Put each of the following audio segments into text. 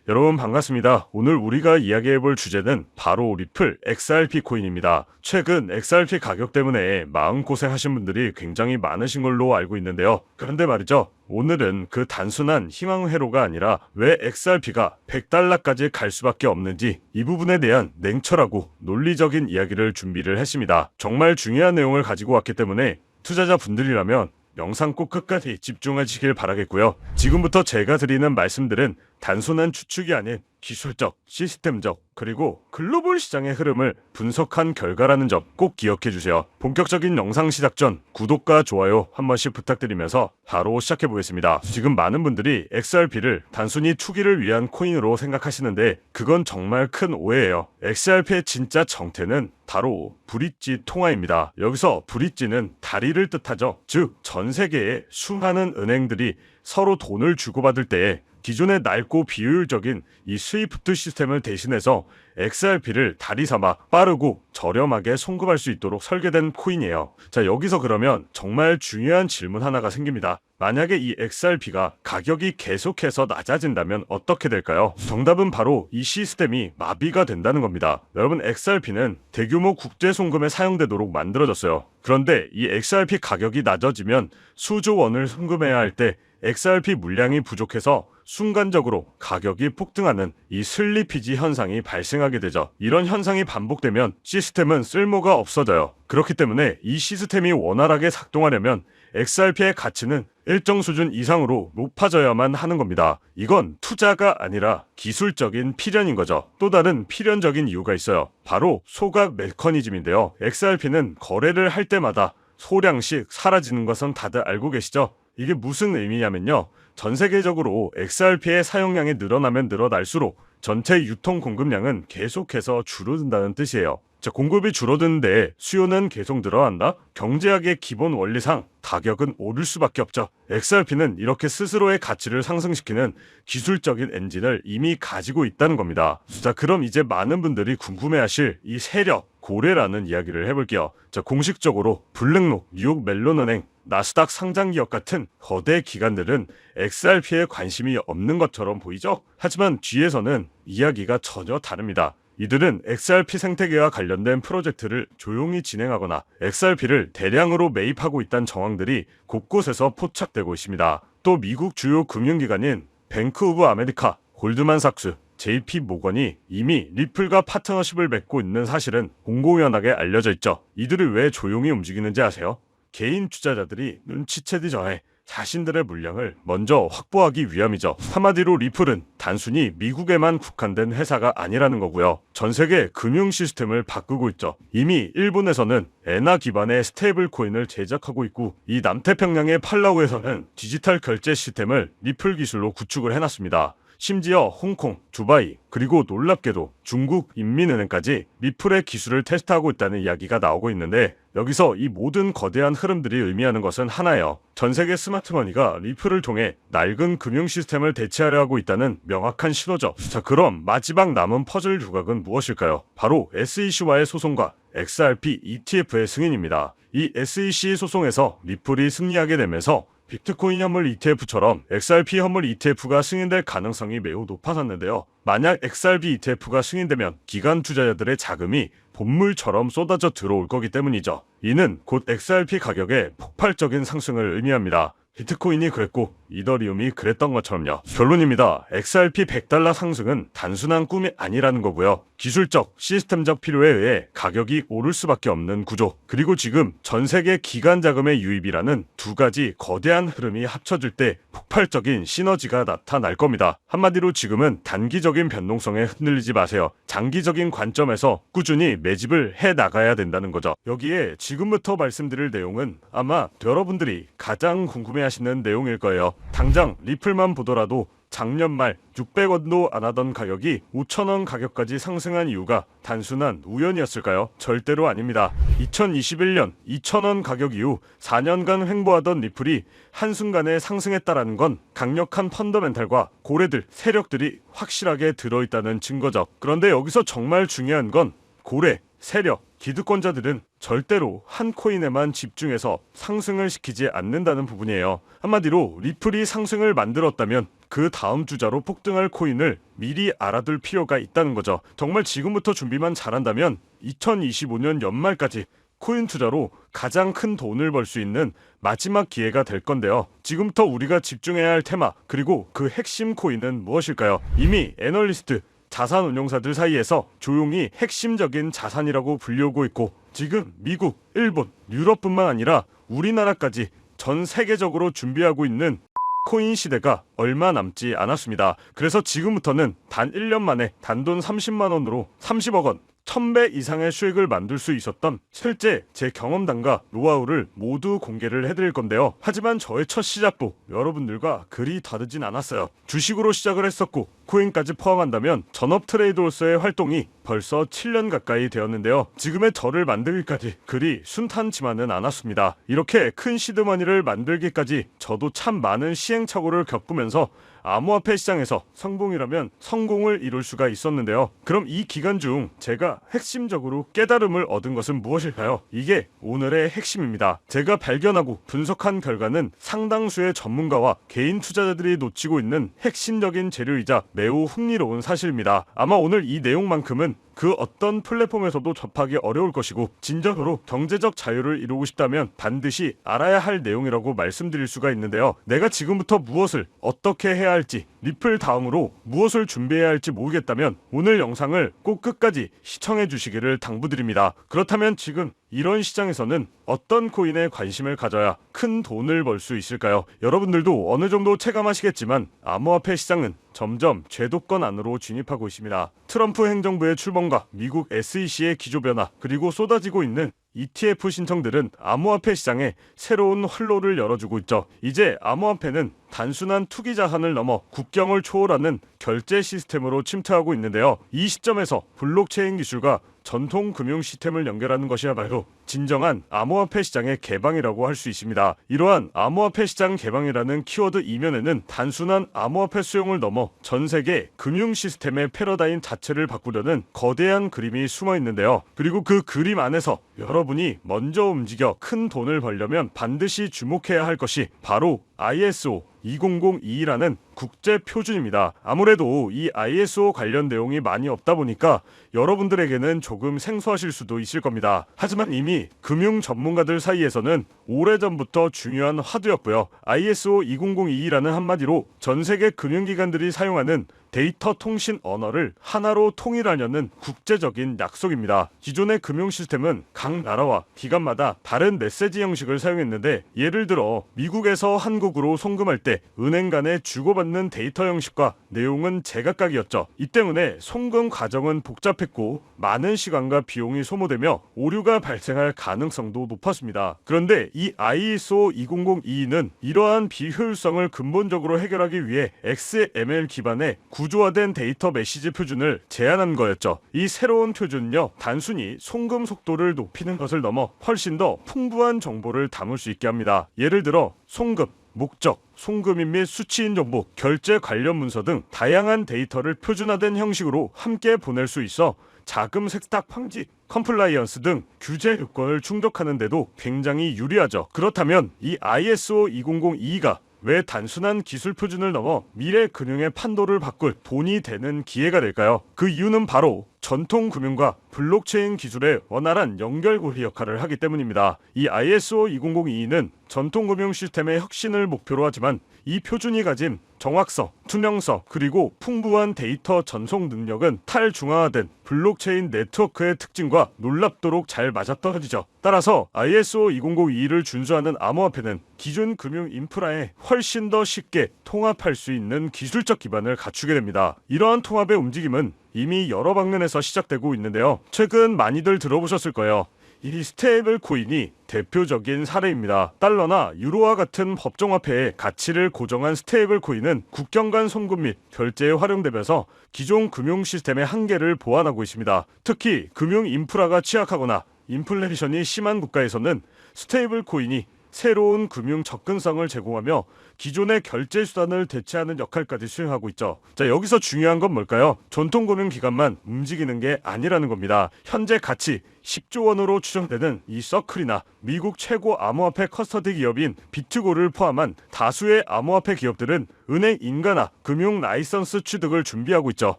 여러분 반갑습니다. 오늘 우리가 이야기해볼 주제는 바로 리플 XRP 코인입니다. 최근 XRP 가격 때문에 마음고생하신 분들이 굉장히 많으신 걸로 알고 있는데요. 그런데 말이죠. 오늘은 그 단순한 희망회로가 아니라 왜 XRP가 $100까지 갈 수밖에 없는지 이 부분에 대한 냉철하고 논리적인 이야기를 준비를 했습니다. 정말 중요한 내용을 가지고 왔기 때문에 투자자분들이라면 영상 꼭 끝까지 집중하시길 바라겠고요. 지금부터 제가 드리는 말씀들은 단순한 추측이 아닌 기술적, 시스템적, 그리고 글로벌 시장의 흐름을 분석한 결과라는 점 꼭 기억해 주세요. 본격적인 영상 시작 전 구독과 좋아요 한 번씩 부탁드리면서 바로 시작해 보겠습니다. 지금 많은 분들이 XRP를 단순히 투기를 위한 코인으로 생각하시는데 그건 정말 큰 오해예요. XRP의 진짜 정체는 바로 브릿지 통화입니다. 여기서 브릿지는 다리를 뜻하죠. 즉, 전 세계의 수많은 은행들이 서로 돈을 주고받을 때에 기존의 낡고 비효율적인 이 스위프트 시스템을 대신해서 XRP를 다리 삼아 빠르고 저렴하게 송금할 수 있도록 설계된 코인이에요. 자, 여기서 그러면 정말 중요한 질문 하나가 생깁니다. 만약에 이 XRP가 가격이 계속해서 낮아진다면 어떻게 될까요? 정답은 바로 이 시스템이 마비가 된다는 겁니다. 여러분, XRP는 대규모 국제 송금에 사용되도록 만들어졌어요. 그런데 이 XRP 가격이 낮아지면 수조 원을 송금해야 할 때 XRP 물량이 부족해서 순간적으로 가격이 폭등하는 이 슬리피지 현상이 발생하게 되죠. 이런 현상이 반복되면 시스템은 쓸모가 없어져요. 그렇기 때문에 이 시스템이 원활하게 작동하려면 XRP의 가치는 일정 수준 이상으로 높아져야만 하는 겁니다. 이건 투자가 아니라 기술적인 필연인 거죠. 또 다른 필연적인 이유가 있어요. 바로 소각 메커니즘인데요. XRP는 거래를 할 때마다 소량씩 사라지는 것은 다들 알고 계시죠? 이게 무슨 의미냐면요. 전 세계적으로 XRP의 사용량이 늘어나면 늘어날수록 전체 유통 공급량은 계속해서 줄어든다는 뜻이에요. 자, 공급이 줄어드는데 수요는 계속 늘어난다? 경제학의 기본 원리상 가격은 오를 수밖에 없죠. XRP는 이렇게 스스로의 가치를 상승시키는 기술적인 엔진을 이미 가지고 있다는 겁니다. 자, 그럼 이제 많은 분들이 궁금해하실 이 세력, 고래라는 이야기를 해볼게요. 자, 공식적으로 블랙록, 뉴욕 멜론은행, 나스닥 상장기업 같은 거대 기관들은 XRP에 관심이 없는 것처럼 보이죠? 하지만 뒤에서는 이야기가 전혀 다릅니다. 이들은 XRP 생태계와 관련된 프로젝트를 조용히 진행하거나 XRP를 대량으로 매입하고 있다는 정황들이 곳곳에서 포착되고 있습니다. 또 미국 주요 금융기관인 뱅크 오브 아메리카, 골드만삭스, JP 모건이 이미 리플과 파트너십을 맺고 있는 사실은 공공연하게 알려져 있죠. 이들이 왜 조용히 움직이는지 아세요? 개인 투자자들이 눈치채기 전에 자신들의 물량을 먼저 확보하기 위함이죠. 한마디로 리플은 단순히 미국에만 국한된 회사가 아니라는 거고요. 전 세계 금융 시스템을 바꾸고 있죠. 이미 일본에서는 엔화 기반의 스테이블 코인을 제작하고 있고, 이 남태평양의 팔라우에서는 디지털 결제 시스템을 리플 기술로 구축을 해놨습니다. 심지어 홍콩, 두바이, 그리고 놀랍게도 중국 인민은행까지 리플의 기술을 테스트하고 있다는 이야기가 나오고 있는데, 여기서 이 모든 거대한 흐름들이 의미하는 것은 하나예요. 전 세계 스마트머니가 리플을 통해 낡은 금융 시스템을 대체하려 하고 있다는 명확한 신호죠. 자, 그럼 마지막 남은 퍼즐 조각은 무엇일까요? 바로 SEC와의 소송과 XRP ETF의 승인입니다. 이 SEC 소송에서 리플이 승리하게 되면서 비트코인 현물 ETF처럼 XRP 현물 ETF가 승인될 가능성이 매우 높아졌는데요. 만약 XRP ETF가 승인되면 기관 투자자들의 자금이 본물처럼 쏟아져 들어올 거기 때문이죠. 이는 곧 XRP 가격의 폭발적인 상승을 의미합니다. 비트코인이 그랬고 이더리움이 그랬던 것처럼요. 결론입니다. XRP $100 상승은 단순한 꿈이 아니라는 거고요. 기술적, 시스템적 필요에 의해 가격이 오를 수밖에 없는 구조, 그리고 지금 전 세계 기관 자금의 유입이라는 두 가지 거대한 흐름이 합쳐질 때 폭발적인 시너지가 나타날 겁니다. 한마디로 지금은 단기적인 변동성에 흔들리지 마세요. 장기적인 관점에서 꾸준히 매집을 해 나가야 된다는 거죠. 여기에 지금부터 말씀드릴 내용은 아마 여러분들이 가장 궁금해하시는 내용일 거예요. 당장 리플만 보더라도 작년 말 600원도 안 하던 가격이 5,000원 가격까지 상승한 이유가 단순한 우연이었을까요? 절대로 아닙니다. 2021년 2,000원 가격 이후 4년간 횡보하던 리플이 한순간에 상승했다라는 건 강력한 펀더멘탈과 고래들, 세력들이 확실하게 들어있다는 증거죠. 그런데 여기서 정말 중요한 건 고래, 세력, 기득권자들은 절대로 한 코인에만 집중해서 상승을 시키지 않는다는 부분이에요. 한마디로 리플이 상승을 만들었다면 그 다음 주자로 폭등할 코인을 미리 알아둘 필요가 있다는 거죠. 정말 지금부터 준비만 잘한다면 2025년 연말까지 코인 투자로 가장 큰 돈을 벌 수 있는 마지막 기회가 될 건데요. 지금부터 우리가 집중해야 할 테마, 그리고 그 핵심 코인은 무엇일까요? 이미 애널리스트, 자산 운용사들 사이에서 조용히 핵심적인 자산이라고 불리우고 있고, 지금 미국, 일본, 유럽뿐만 아니라 우리나라까지 전 세계적으로 준비하고 있는 코인 시대가 얼마 남지 않았습니다. 그래서 지금부터는 단 1년 만에 단돈 30만 원으로 30억 원, 1000배 이상의 수익을 만들 수 있었던 실제 제 경험담과 노하우를 모두 공개를 해드릴 건데요. 하지만 저의 첫 시작부 여러분들과 그리 다르진 않았어요. 주식으로 시작을 했었고 코인까지 포함한다면 전업 트레이더로서의 활동이 벌써 7년 가까이 되었는데요. 지금의 저를 만들기까지 그리 순탄치만은 않았습니다. 이렇게 큰 시드머니를 만들기까지 저도 참 많은 시행착오를 겪으면서 암호화폐 시장에서 성공이라면 성공을 이룰 수가 있었는데요. 그럼 이 기간 중 제가 핵심적으로 깨달음을 얻은 것은 무엇일까요? 이게 오늘의 핵심입니다. 제가 발견하고 분석한 결과는 상당수의 전문가와 개인 투자자들이 놓치고 있는 핵심적인 재료이자 매우 흥미로운 사실입니다. 아마 오늘 이 내용만큼은 그 어떤 플랫폼에서도 접하기 어려울 것이고, 진정으로 경제적 자유를 이루고 싶다면 반드시 알아야 할 내용이라고 말씀드릴 수가 있는데요. 내가 지금부터 무엇을 어떻게 해야 할지, 리플 다음으로 무엇을 준비해야 할지 모르겠다면 오늘 영상을 꼭 끝까지 시청해 주시기를 당부드립니다. 그렇다면 지금 이런 시장에서는 어떤 코인에 관심을 가져야 큰 돈을 벌 수 있을까요? 여러분들도 어느 정도 체감하시겠지만 암호화폐 시장은 점점 제도권 안으로 진입하고 있습니다. 트럼프 행정부의 출범과 미국 SEC의 기조 변화, 그리고 쏟아지고 있는 ETF 신청들은 암호화폐 시장에 새로운 활로를 열어주고 있죠. 이제 암호화폐는 단순한 투기 자산을 넘어 국경을 초월하는 결제 시스템으로 침투하고 있는데요. 이 시점에서 블록체인 기술과 전통 금융 시스템을 연결하는 것이야말로 진정한 암호화폐 시장의 개방이라고 할 수 있습니다. 이러한 암호화폐 시장 개방이라는 키워드 이면에는 단순한 암호화폐 수용을 넘어 전 세계 금융 시스템의 패러다임 자체를 바꾸려는 거대한 그림이 숨어 있는데요. 그리고 그 그림 안에서 여러분이 먼저 움직여 큰 돈을 벌려면 반드시 주목해야 할 것이 바로 ISO 20022라는 국제 표준입니다. 아무래도 이 ISO 관련 내용이 많이 없다 보니까 여러분들에게는 조금 생소하실 수도 있을 겁니다. 하지만 이미 금융 전문가들 사이에서는 오래전부터 중요한 화두였고요. ISO 20022라는 한마디로 전 세계 금융기관들이 사용하는 데이터 통신 언어를 하나로 통일하려는 국제적인 약속입니다. 기존의 금융 시스템은 각 나라와 기관마다 다른 메시지 형식을 사용했는데, 예를 들어 미국에서 한국으로 송금할 때 은행 간에 주고받는 데이터 형식과 내용은 제각각이었죠. 이 때문에 송금 과정은 복잡했고 많은 시간과 비용이 소모되며 오류가 발생할 가능성도 높았습니다. 그런데 이 ISO 20022는 이러한 비효율성을 근본적으로 해결하기 위해 XML 기반의 구조화된 데이터 메시지 표준을 제안한 거였죠. 이 새로운 표준은요, 단순히 송금 속도를 높이는 것을 넘어 훨씬 더 풍부한 정보를 담을 수 있게 합니다. 예를 들어 송금, 목적, 송금인 및 수취인 정보, 결제 관련 문서 등 다양한 데이터를 표준화된 형식으로 함께 보낼 수 있어 자금 세탁 방지, 컴플라이언스 등 규제 요건을 충족하는 데도 굉장히 유리하죠. 그렇다면 이 ISO 20022가 왜 단순한 기술 표준을 넘어 미래 금융의 판도를 바꿀 돈이 되는 기회가 될까요? 그 이유는 바로 전통 금융과 블록체인 기술의 원활한 연결고리 역할을 하기 때문입니다. 이 ISO 20022는 전통 금융 시스템의 혁신을 목표로 하지만 이 표준이 가진 정확성, 투명성, 그리고 풍부한 데이터 전송 능력은 탈중앙화된 블록체인 네트워크의 특징과 놀랍도록 잘 맞아떨어지죠. 따라서 ISO 20022를 준수하는 암호화폐는 기존 금융 인프라에 훨씬 더 쉽게 통합할 수 있는 기술적 기반을 갖추게 됩니다. 이러한 통합의 움직임은 이미 여러 방면에서 시작되고 있는데요. 최근 많이들 들어보셨을 거예요. 이 스테이블 코인이 대표적인 사례입니다. 달러나 유로와 같은 법정화폐의 가치를 고정한 스테이블 코인은 국경 간 송금 및 결제에 활용되면서 기존 금융 시스템의 한계를 보완하고 있습니다. 특히 금융 인프라가 취약하거나 인플레이션이 심한 국가에서는 스테이블 코인이 새로운 금융 접근성을 제공하며 기존의 결제 수단을 대체하는 역할까지 수행하고 있죠. 자, 여기서 중요한 건 뭘까요? 전통 금융 기관만 움직이는 게 아니라는 겁니다. 현재 가치, 10조 원으로 추정되는 이 서클이나 미국 최고 암호화폐 커스터디 기업인 비트고를 포함한 다수의 암호화폐 기업들은 은행 인가나 금융 라이선스 취득을 준비하고 있죠.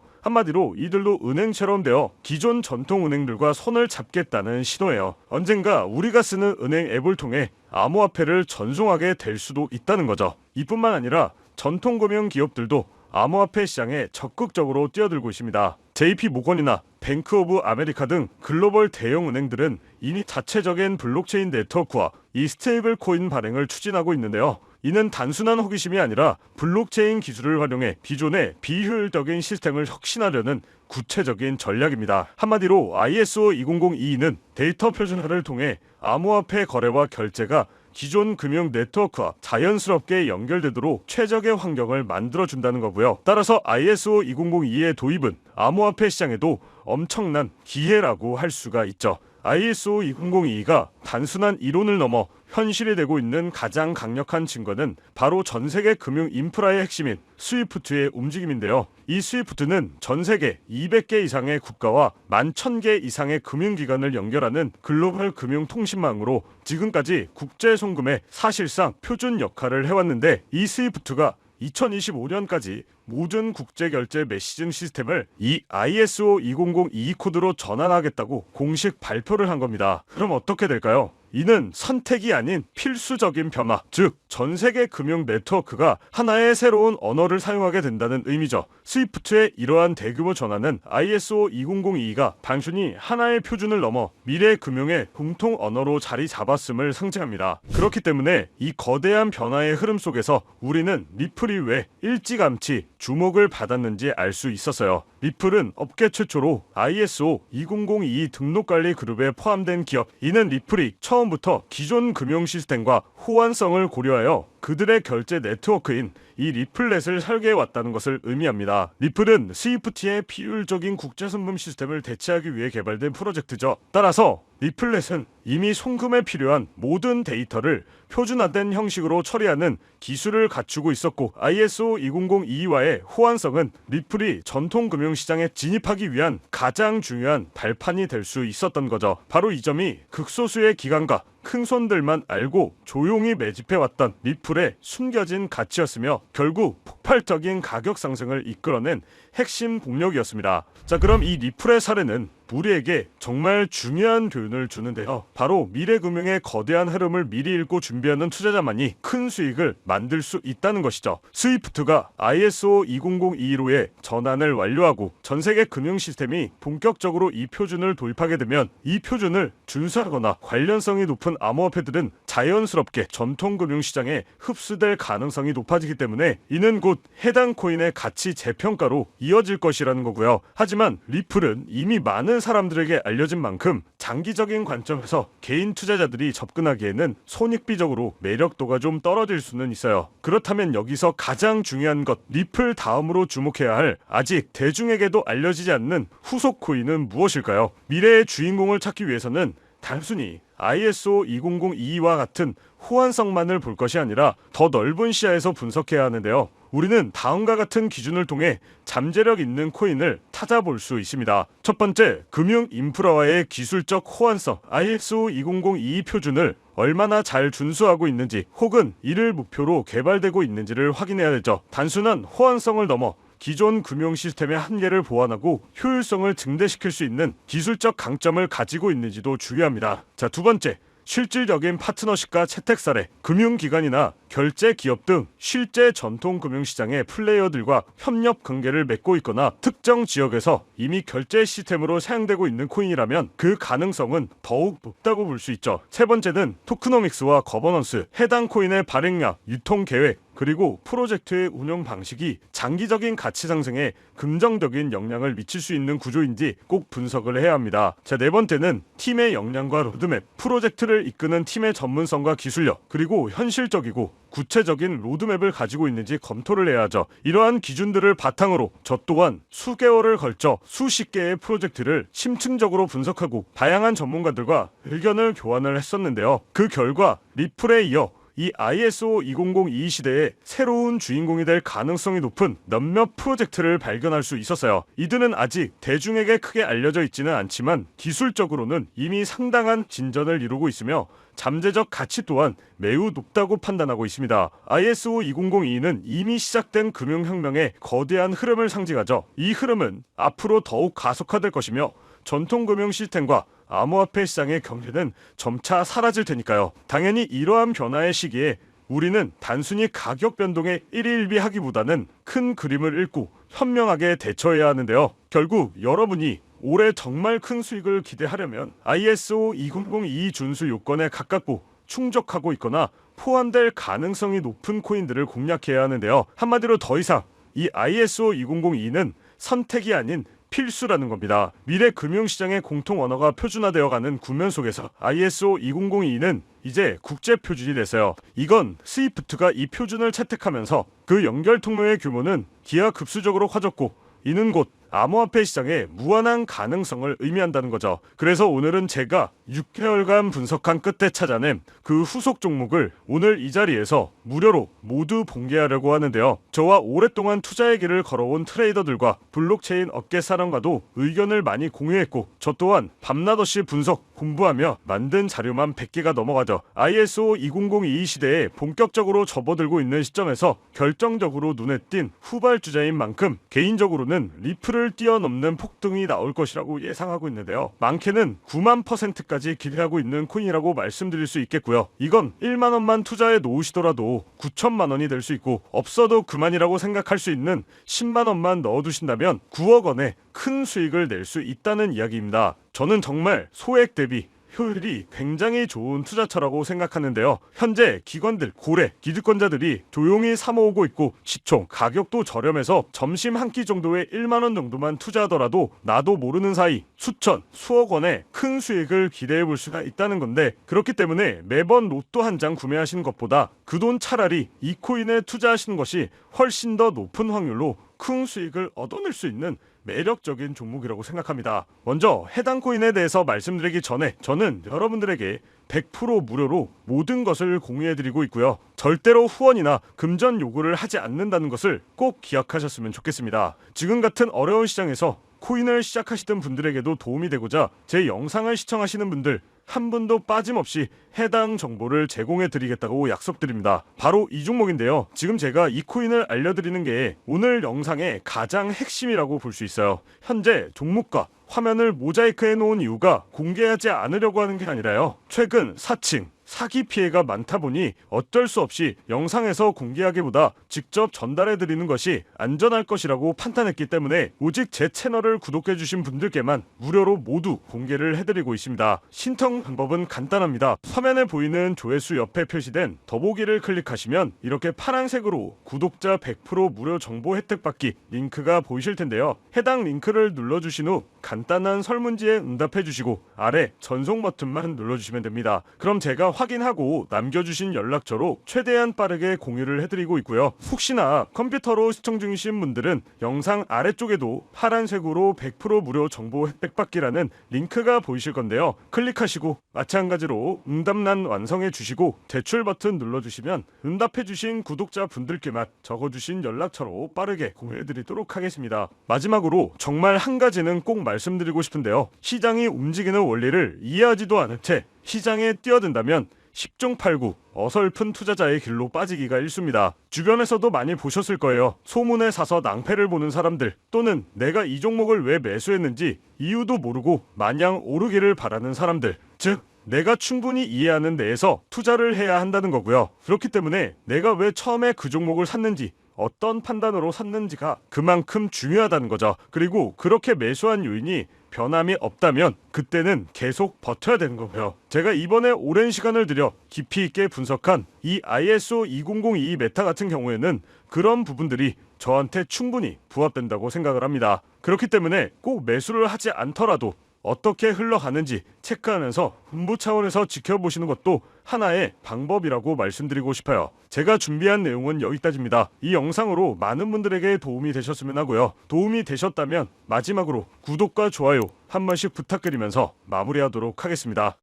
한마디로 이들도 은행처럼 되어 기존 전통 은행들과 손을 잡겠다는 신호예요. 언젠가 우리가 쓰는 은행 앱을 통해 암호화폐를 전송하게 될 수도 있다는 거죠. 이뿐만 아니라 전통금융 기업들도 암호화폐 시장에 적극적으로 뛰어들고 있습니다. JP 모건이나 뱅크 오브 아메리카 등 글로벌 대형 은행들은 이미 자체적인 블록체인 네트워크와 이 스테이블 코인 발행을 추진하고 있는데요. 이는 단순한 호기심이 아니라 블록체인 기술을 활용해 기존의 비효율적인 시스템을 혁신하려는 구체적인 전략입니다. 한마디로 ISO 20022는 데이터 표준화를 통해 암호화폐 거래와 결제가 기존 금융 네트워크와 자연스럽게 연결되도록 최적의 환경을 만들어준다는 거고요. 따라서 ISO 2002의 도입은 암호화폐 시장에도 엄청난 기회라고 할 수가 있죠. ISO 2002가 단순한 이론을 넘어 현실이 되고 있는 가장 강력한 증거는 바로 전 세계 금융 인프라의 핵심인 스위프트의 움직임인데요. 이 스위프트는 전 세계 200개 이상의 국가와 11,000개 이상의 금융기관을 연결하는 글로벌 금융통신망으로 지금까지 국제 송금에 사실상 표준 역할을 해왔는데, 이 스위프트가 2025년까지 모든 국제결제 메시징 시스템을 이 ISO 2002 코드로 전환하겠다고 공식 발표를 한 겁니다. 그럼 어떻게 될까요? 이는 선택이 아닌 필수적인 변화, 즉 전 세계 금융 네트워크가 하나의 새로운 언어를 사용하게 된다는 의미죠. 스위프트의 이러한 대규모 전환은 ISO 2002가 단순히 하나의 표준을 넘어 미래 금융의 공통 언어로 자리 잡았음을 상징합니다. 그렇기 때문에 이 거대한 변화의 흐름 속에서 우리는 리플이 왜 일찌감치 주목을 받았는지 알 수 있었어요. 리플은 업계 최초로 ISO 2002 등록관리 그룹에 포함된 기업. 이는 리플이 처음부터 기존 금융 시스템과 호환성을 고려하여 그들의 결제 네트워크인 이 리플렛을 설계해왔다는 것을 의미합니다. 리플은 스위프트의 비효율적인 국제송금 시스템을 대체하기 위해 개발된 프로젝트죠. 따라서 리플렛은 이미 송금에 필요한 모든 데이터를 표준화된 형식으로 처리하는 기술을 갖추고 있었고, ISO 2002와의 호환성은 리플이 전통 금융시장에 진입하기 위한 가장 중요한 발판이 될 수 있었던 거죠. 바로 이 점이 극소수의 기관과 큰 손들만 알고 조용히 매집해왔던 리플의 숨겨진 가치였으며 결국 폭발적인 가격 상승을 이끌어낸 핵심 동력이었습니다. 자, 그럼 이 리플의 사례는 우리에게 정말 중요한 교훈을 주는데요. 바로 미래금융의 거대한 흐름을 미리 읽고 준비하는 투자자만이 큰 수익을 만들 수 있다는 것이죠. 스위프트가 ISO 2002로의 전환을 완료하고 전 세계 금융 시스템이 본격적으로 이 표준을 도입하게 되면 이 표준을 준수하거나 관련성이 높은 암호화폐들은 자연스럽게 전통 금융 시장에 흡수될 가능성이 높아지기 때문에 이는 곧 해당 코인의 가치 재평가로 이어질 것이라는 거고요. 하지만 리플은 이미 많은 사람들에게 알려진 만큼 장기적인 관점에서 개인 투자자들이 접근하기에는 손익비적으로 매력도가 좀 떨어질 수는 있어요. 그렇다면 여기서 가장 중요한 것, 리플 다음으로 주목해야 할 아직 대중에게도 알려지지 않는 후속 코인은 무엇일까요? 미래의 주인공을 찾기 위해서는 단순히 ISO 2002와 같은 호환성만을 볼 것이 아니라 더 넓은 시야에서 분석해야 하는데요. 우리는 다음과 같은 기준을 통해 잠재력 있는 코인을 찾아볼 수 있습니다. 첫 번째, 금융 인프라와의 기술적 호환성. ISO 2002 표준을 얼마나 잘 준수하고 있는지 혹은 이를 목표로 개발되고 있는지를 확인해야 되죠. 단순한 호환성을 넘어 기존 금융 시스템의 한계를 보완하고 효율성을 증대시킬 수 있는 기술적 강점을 가지고 있는지도 중요합니다. 자, 두 번째, 실질적인 파트너십과 채택 사례. 금융기관이나 결제 기업 등 실제 전통 금융시장의 플레이어들과 협력 관계를 맺고 있거나 특정 지역에서 이미 결제 시스템으로 사용되고 있는 코인이라면 그 가능성은 더욱 높다고 볼 수 있죠. 세 번째는 토크노믹스와 거버넌스. 해당 코인의 발행량, 유통 계획, 그리고 프로젝트의 운영 방식이 장기적인 가치 상승에 긍정적인 영향을 미칠 수 있는 구조인지 꼭 분석을 해야 합니다. 자, 네 번째는 팀의 역량과 로드맵. 프로젝트를 이끄는 팀의 전문성과 기술력, 그리고 현실적이고 구체적인 로드맵을 가지고 있는지 검토를 해야 하죠. 이러한 기준들을 바탕으로 저 또한 수개월을 걸쳐 수십 개의 프로젝트를 심층적으로 분석하고 다양한 전문가들과 의견을 교환을 했었는데요. 그 결과 리플에 이어 이 ISO 2002 시대에 새로운 주인공이 될 가능성이 높은 몇몇 프로젝트를 발견할 수 있었어요. 이들은 아직 대중에게 크게 알려져 있지는 않지만 기술적으로는 이미 상당한 진전을 이루고 있으며 잠재적 가치 또한 매우 높다고 판단하고 있습니다. ISO 2002는 이미 시작된 금융혁명의 거대한 흐름을 상징하죠. 이 흐름은 앞으로 더욱 가속화될 것이며 전통 금융 시스템과 암호화폐 시장의 경계는 점차 사라질 테니까요. 당연히 이러한 변화의 시기에 우리는 단순히 가격 변동에 일희일비하기보다는 큰 그림을 읽고 현명하게 대처해야 하는데요. 결국 여러분이 올해 정말 큰 수익을 기대하려면 ISO 2002 준수 요건에 가깝고 충족하고 있거나 포함될 가능성이 높은 코인들을 공략해야 하는데요. 한마디로 더 이상 이 ISO 2002는 선택이 아닌 필수라는 겁니다. 미래 금융시장의 공통 언어가 표준화되어가는 국면 속에서 ISO 2002는 이제 국제 표준이 됐어요. 이건 스위프트가 이 표준을 채택하면서 그 연결 통로의 규모는 기하급수적으로 커졌고 이는 곧 암호화폐 시장의 무한한 가능성을 의미한다는 거죠. 그래서 오늘은 제가 6개월간 분석한 끝에 찾아낸 그 후속 종목을 오늘 이 자리에서 무료로 모두 공개하려고 하는데요. 저와 오랫동안 투자의 길을 걸어온 트레이더들과 블록체인 업계 사람과도 의견을 많이 공유했고 저 또한 밤낮 없이 분석, 공부하며 만든 자료만 100개가 넘어가죠. ISO 2002 시대에 본격적으로 접어들고 있는 시점에서 결정적으로 눈에 띈 후발주자인 만큼 개인적으로는 리플을 뛰어넘는 폭등이 나올 것이라고 예상하고 있는데요. 많게는 9만%까지 기대하고 있는 코인이라고 말씀드릴 수 있겠고요. 이건 1만 원만 투자해 놓으시더라도 9천만 원이 될 수 있고 없어도 그만이라고 생각할 수 있는 10만 원만 넣어두신다면 9억 원의 큰 수익을 낼 수 있다는 이야기입니다. 저는 정말 소액 대비 효율이 굉장히 좋은 투자처라고 생각하는데요. 현재 기관들, 고래, 기득권자들이 조용히 사모으고 있고 시총, 가격도 저렴해서 점심 한 끼 정도에 1만 원 정도만 투자하더라도 나도 모르는 사이 수천, 수억 원의 큰 수익을 기대해 볼 수가 있다는 건데 그렇기 때문에 매번 로또 한 장 구매하시는 것보다 그 돈 차라리 이 코인에 투자하시는 것이 훨씬 더 높은 확률로 큰 수익을 얻어낼 수 있는 매력적인 종목이라고 생각합니다. 먼저 해당 코인에 대해서 말씀드리기 전에 저는 여러분들에게 100% 무료로 모든 것을 공유해드리고 있고요. 절대로 후원이나 금전 요구를 하지 않는다는 것을 꼭 기억하셨으면 좋겠습니다. 지금 같은 어려운 시장에서 코인을 시작하시던 분들에게도 도움이 되고자 제 영상을 시청하시는 분들 한 분도 빠짐없이 해당 정보를 제공해 드리겠다고 약속드립니다. 바로 이 종목인데요. 지금 제가 이 코인을 알려드리는 게 오늘 영상의 가장 핵심이라고 볼 수 있어요. 현재 종목과 화면을 모자이크해 놓은 이유가 공개하지 않으려고 하는 게 아니라요. 최근 사칭, 사기 피해가 많다 보니 어쩔 수 없이 영상에서 공개하기보다 직접 전달해 드리는 것이 안전할 것이라고 판단했기 때문에 오직 제 채널을 구독해 주신 분들께만 무료로 모두 공개를 해드리고 있습니다. 신청 방법은 간단합니다. 화면에 보이는 조회수 옆에 표시된 더보기를 클릭하시면 이렇게 파란색으로 구독자 100% 무료 정보 혜택 받기 링크가 보이실 텐데요. 해당 링크를 눌러주신 후 간단한 설문지에 응답해 주시고 아래 전송 버튼만 눌러주시면 됩니다. 그럼 제가 확인하고 남겨주신 연락처로 최대한 빠르게 공유를 해드리고 있고요. 혹시나 컴퓨터로 시청 중이신 분들은 영상 아래쪽에도 파란색으로 100% 무료 정보 혜택 받기라는 링크가 보이실 건데요. 클릭하시고 마찬가지로 응답란 완성해 주시고 제출 버튼 눌러주시면 응답해 주신 구독자 분들께만 적어주신 연락처로 빠르게 공유해 드리도록 하겠습니다. 마지막으로 정말 한 가지는 꼭 말씀드리고 싶은데요. 시장이 움직이는 원리를 이해하지도 않은 채 시장에 뛰어든다면 10중 8구 어설픈 투자자의 길로 빠지기가 일쑤입니다. 주변에서도 많이 보셨을 거예요. 소문에 사서 낭패를 보는 사람들 또는 내가 이 종목을 왜 매수했는지 이유도 모르고 마냥 오르기를 바라는 사람들, 즉 내가 충분히 이해하는 내에서 투자를 해야 한다는 거고요. 그렇기 때문에 내가 왜 처음에 그 종목을 샀는지 어떤 판단으로 샀는지가 그만큼 중요하다는 거죠. 그리고 그렇게 매수한 요인이 변함이 없다면 그때는 계속 버텨야 되는 거고요. 제가 이번에 오랜 시간을 들여 깊이 있게 분석한 이 ISO 2002 메타 같은 경우에는 그런 부분들이 저한테 충분히 부합된다고 생각을 합니다. 그렇기 때문에 꼭 매수를 하지 않더라도 어떻게 흘러가는지 체크하면서 분부 차원에서 지켜보시는 것도 하나의 방법이라고 말씀드리고 싶어요. 제가 준비한 내용은 여기까지입니다. 이 영상으로 많은 분들에게 도움이 되셨으면 하고요. 도움이 되셨다면 마지막으로 구독과 좋아요 한 번씩 부탁드리면서 마무리하도록 하겠습니다.